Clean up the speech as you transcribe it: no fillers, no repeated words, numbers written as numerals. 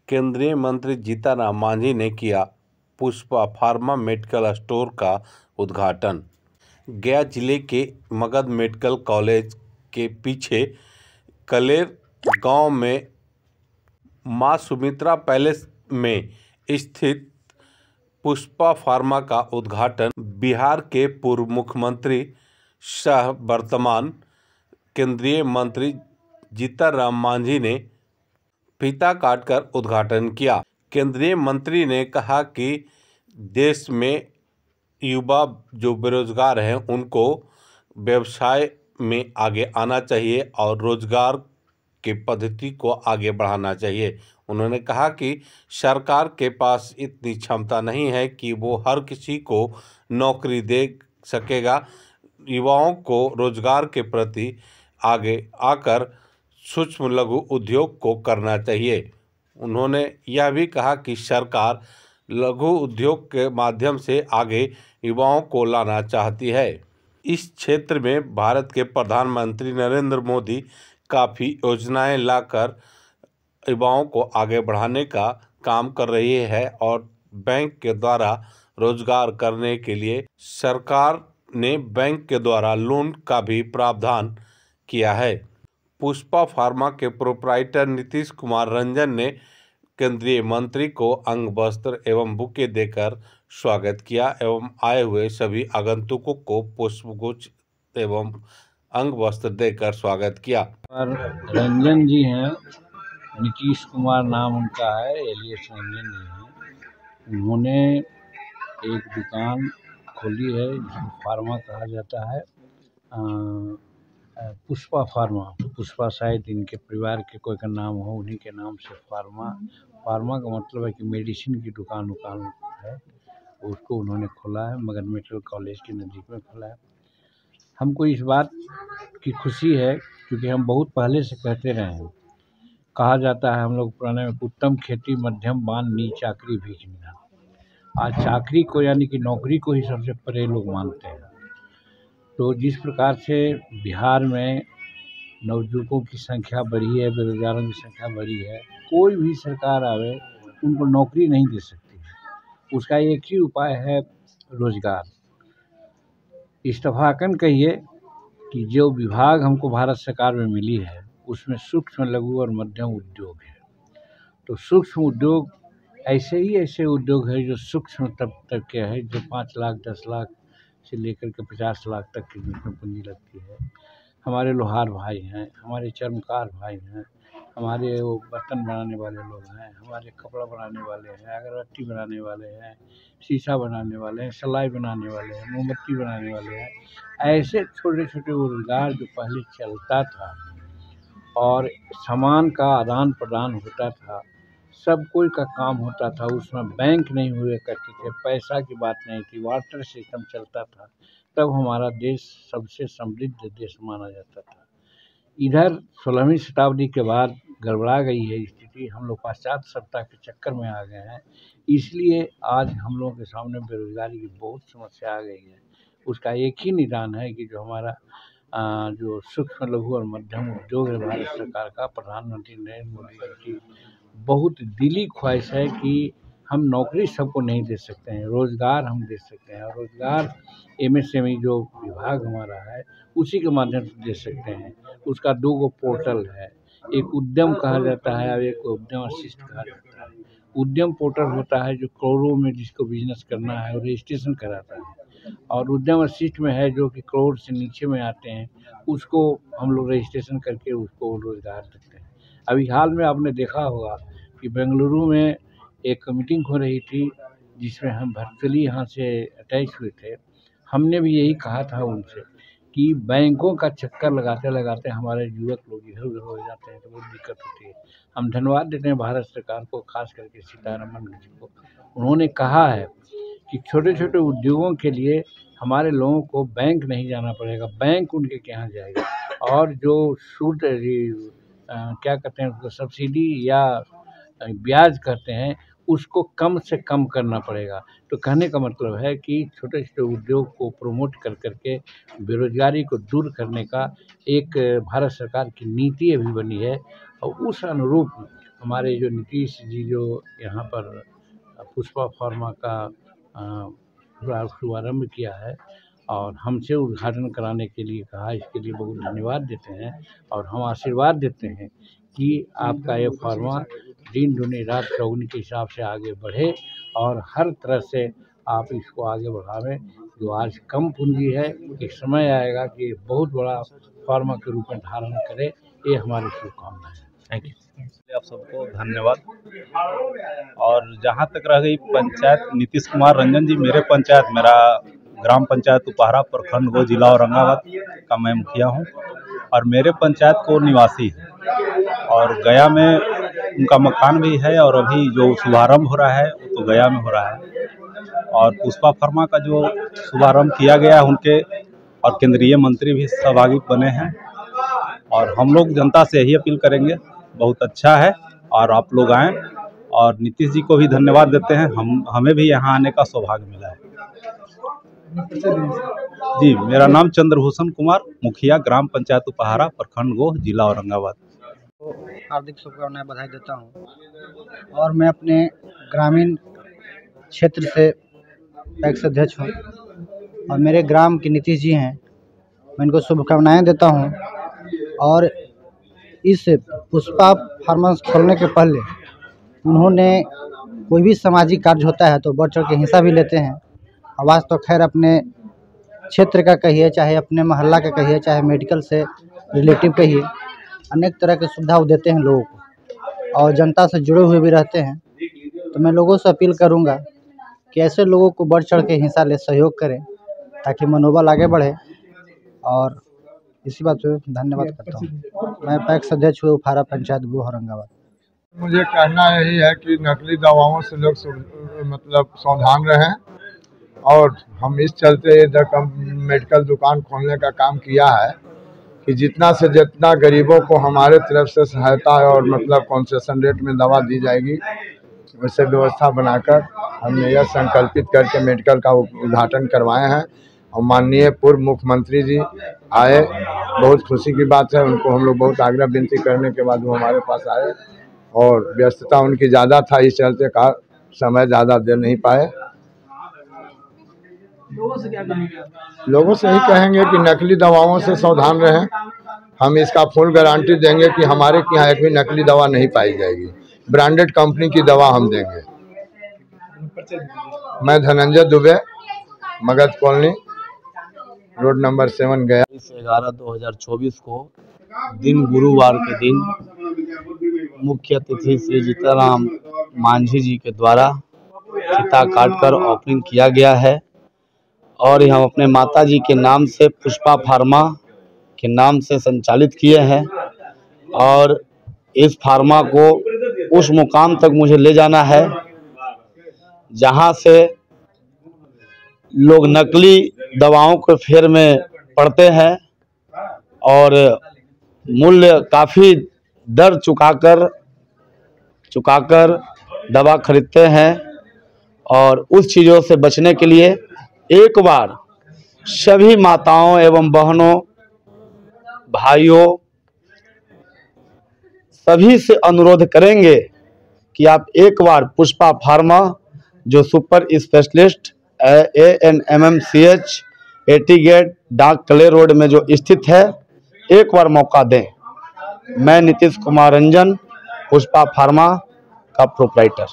केंद्रीय मंत्री जीतनराम मांझी ने किया पुष्पा फार्मा मेडिकल स्टोर का उद्घाटन। गया जिले के मगध मेडिकल कॉलेज के पीछे कलेर गांव में मां सुमित्रा पैलेस में स्थित पुष्पा फार्मा का उद्घाटन बिहार के पूर्व मुख्यमंत्री सह वर्तमान केंद्रीय मंत्री जीतनराम मांझी ने फीता काटकर उद्घाटन किया। केंद्रीय मंत्री ने कहा कि देश में युवा जो बेरोजगार हैं उनको व्यवसाय में आगे आना चाहिए और रोजगार की पद्धति को आगे बढ़ाना चाहिए। उन्होंने कहा कि सरकार के पास इतनी क्षमता नहीं है कि वो हर किसी को नौकरी दे सकेगा। युवाओं को रोजगार के प्रति आगे आकर सूक्ष्म लघु उद्योग को करना चाहिए। उन्होंने यह भी कहा कि सरकार लघु उद्योग के माध्यम से आगे युवाओं को लाना चाहती है। इस क्षेत्र में भारत के प्रधानमंत्री नरेंद्र मोदी काफ़ी योजनाएं लाकर युवाओं को आगे बढ़ाने का काम कर रही है और बैंक के द्वारा रोजगार करने के लिए सरकार ने बैंक के द्वारा लोन का भी प्रावधान किया है। पुष्पा फार्मा के प्रोप्राइटर नीतीश कुमार रंजन ने केंद्रीय मंत्री को अंग वस्त्र एवं बुके देकर स्वागत किया एवं आए हुए सभी आगंतुकों को पुष्पगुच्छ एवं अंग वस्त्र देकर स्वागत किया। रंजन जी हैं, नीतीश कुमार नाम उनका है, एलियस रंजन जी हैं। उन्होंने एक दुकान खोली है जिसको फार्मा कहा जाता है, पुष्पा फार्मा। पुष्पा शायद इनके परिवार के कोई का नाम हो, उन्हीं के नाम से फार्मा। फार्मा का मतलब है कि मेडिसिन की दुकान है, उसको उन्होंने खोला है, मगध मेडिकल कॉलेज के नज़दीक में खोला है। हमको इस बात की खुशी है क्योंकि हम बहुत पहले से कहते रहे हैं, कहा जाता है हम लोग पुराने में, उत्तम खेती मध्यम बान नी चाकरी भीख निधान। आज चाकरी को यानी कि नौकरी को ही सबसे परे लोग मानते हैं। तो जिस प्रकार से बिहार में नवयुवकों की संख्या बढ़ी है, बेरोजगारों की संख्या बढ़ी है, कोई भी सरकार आवे उनको नौकरी नहीं दे सकती है। उसका एक ही उपाय है, रोजगार। इत्तेफाकन कहिए कि जो विभाग हमको भारत सरकार में मिली है उसमें सूक्ष्म लघु और मध्यम उद्योग है। तो सूक्ष्म उद्योग ऐसे उद्योग है जो सूक्ष्म तब के है, जो 5 लाख 10 लाख से लेकर के 50 लाख तक की जिसमें पूंजी लगती है। हमारे लोहार भाई हैं, हमारे चर्मकार भाई हैं, हमारे वो बर्तन बनाने वाले लोग हैं, हमारे कपड़ा बनाने वाले हैं, अगरबत्ती बनाने वाले हैं, शीशा बनाने वाले हैं, सिलाई बनाने वाले हैं, मोमबत्ती बनाने वाले हैं। ऐसे छोटे छोटे रोजगार जो पहले चलता था और सामान का आदान प्रदान होता था, सब कोई का काम होता था, उसमें बैंक नहीं हुए करते थे, पैसा की बात नहीं थी, वाटर सिस्टम चलता था, तब हमारा देश सबसे समृद्ध देश माना जाता था। इधर 16वीं शताब्दी के बाद गड़बड़ा गई है स्थिति, हम लोग पाश्चात्य सत्ता के चक्कर में आ गए हैं, इसलिए आज हम लोगों के सामने बेरोजगारी की बहुत समस्या आ गई है। उसका एक ही निदान है कि जो हमारा जो सूक्ष्म लघु और मध्यम उद्योग है भारत सरकार का, प्रधानमंत्री नरेंद्र मोदी जी की बहुत दिली ख्वाहिश है कि हम नौकरी सबको नहीं दे सकते हैं, रोज़गार हम दे सकते हैं। रोज़गार MSME जो विभाग हमारा है उसी के माध्यम से दे सकते हैं। उसका 2 पोर्टल है, एक उद्यम कहा जाता है और एक उद्यम वशिष्ठ कहा जाता है। उद्यम पोर्टल होता है जो करोड़ों में जिसको बिजनेस करना है वो रजिस्ट्रेशन कराता है, और उद्यम वशिष्ठ में है जो कि करोड़ से नीचे में आते हैं, उसको हम लोग रजिस्ट्रेशन करके उसको रोज़गार देते हैं। अभी हाल में आपने देखा होगा कि बेंगलुरु में एक मीटिंग हो रही थी जिसमें हम वर्चुअली यहाँ से अटैच हुए थे। हमने भी यही कहा था उनसे कि बैंकों का चक्कर लगाते लगाते हमारे युवक लोग इधर उधर हो जाते हैं तो बहुत दिक्कत होती है। हम धन्यवाद देते हैं भारत सरकार को, खास करके सीतारमण जी को। उन्होंने कहा है कि छोटे छोटे उद्योगों के लिए हमारे लोगों को बैंक नहीं जाना पड़ेगा, बैंक उनके यहाँ जाएगा, और जो सूद क्या कहते हैं उसको, सब्सिडी या ब्याज कहते हैं, उसको कम से कम करना पड़ेगा। तो कहने का मतलब है कि छोटे छोटे उद्योग को प्रमोट कर करके बेरोजगारी को दूर करने का एक भारत सरकार की नीति अभी बनी है, और उस अनुरूप हमारे जो नीतीश जी जो यहाँ पर पुष्पा फार्मा का शुभारंभ किया है और हमसे उद्घाटन कराने के लिए कहा, इसके लिए बहुत धन्यवाद देते हैं। और हम आशीर्वाद देते हैं कि आपका ये फार्मा दिन दुनी रात चौगुनी के हिसाब से आगे बढ़े और हर तरह से आप इसको आगे बढ़ावें। जो आज कम पूंजी है, एक समय आएगा कि बहुत बड़ा फार्मा के रूप में धारण करे। ये हमारी शुभकामनाएं हैं। Thank you. आप सबको धन्यवाद। और जहाँ तक रह गई पंचायत, नीतीश कुमार रंजन जी, मेरे पंचायत, मेरा ग्राम पंचायत उपहारा, प्रखंड गो, जिला औरंगाबाद का मैं मुखिया हूँ और मेरे पंचायत को निवासी है और गया में उनका मकान भी है और अभी जो शुभारंभ हो रहा है वो तो गया में हो रहा है। और पुष्पा फार्मा का जो शुभारंभ किया गया है उनके और केंद्रीय मंत्री भी सहभागी बने हैं और हम लोग जनता से यही अपील करेंगे, बहुत अच्छा है और आप लोग आएँ। और नीतीश जी को भी धन्यवाद देते हैं, हमें भी यहाँ आने का सौभाग्य मिला है। जी, मेरा नाम चंद्रभूषण कुमार, मुखिया, ग्राम पंचायत उपहारा, प्रखंड गो, जिला औरंगाबाद। तो हार्दिक शुभकामनाएं, बधाई देता हूं। और मैं अपने ग्रामीण क्षेत्र से पैक्स अध्यक्ष हूं और मेरे ग्राम के नीतीश जी हैं, मैं इनको शुभकामनाएं देता हूं। और इस पुष्पा फार्मा खोलने के पहले उन्होंने कोई भी सामाजिक कार्य होता है तो बढ़ चढ़ के हिस्सा भी लेते हैं। आवाज़ तो खैर अपने क्षेत्र का कहिए, चाहे अपने मोहल्ला का कहिए, चाहे मेडिकल से रिलेटिव कहिए, अनेक तरह की सुविधा वो देते हैं लोगों को और जनता से जुड़े हुए भी रहते हैं। तो मैं लोगों से अपील करूंगा कि ऐसे लोगों को बढ़ चढ़ के हिस्सा ले, सहयोग करें ताकि मनोबल आगे बढ़े। और इसी बात पे धन्यवाद करता हूँ। मैं पैक्स अध्यक्ष हुए उपहारा पंचायत गो, औरंगाबाद। मुझे कहना यही है कि नकली दवाओं से लोग मतलब सावधान रहें और हम इस चलते इधर मेडिकल दुकान खोलने का काम किया है कि जितना से जितना गरीबों को हमारे तरफ से सहायता और मतलब कॉन्सेशन रेट में दवा दी जाएगी, वैसे व्यवस्था बनाकर हमने यह संकल्पित करके मेडिकल का उद्घाटन करवाए हैं। और माननीय पूर्व मुख्यमंत्री जी आए, बहुत खुशी की बात है। उनको हम लोग बहुत आग्रह विनती करने के बाद वो हमारे पास आए और व्यस्तता उनकी ज़्यादा था, इस चलते का समय ज़्यादा दे नहीं पाए। लोगों से यही कहेंगे कि नकली दवाओं से सावधान रहें। हम इसका फुल गारंटी देंगे कि हमारे यहाँ एक भी नकली दवा नहीं पाई जाएगी, ब्रांडेड कंपनी की दवा हम देंगे। मैं Dhananjay Dubey, Magadh colony, road number 7 गया। 11/2024 को दिन गुरुवार के दिन मुख्य अतिथि श्री जीताराम मांझी जी के द्वारा फीता काटकर ओपनिंग किया गया है और हम अपने माता जी के नाम से पुष्पा फार्मा के नाम से संचालित किए हैं। और इस फार्मा को उस मुकाम तक मुझे ले जाना है जहां से लोग नकली दवाओं के फेर में पड़ते हैं और मूल्य काफ़ी दर चुकाकर दवा खरीदते हैं। और उस चीज़ों से बचने के लिए एक बार सभी माताओं एवं बहनों, भाइयों, सभी से अनुरोध करेंगे कि आप एक बार पुष्पा फार्मा जो सुपर स्पेशलिस्ट ANMMCH 80 गेट डाक कले रोड में जो स्थित है, एक बार मौका दें। मैं नीतीश कुमार रंजन, पुष्पा फार्मा का प्रोप्राइटर।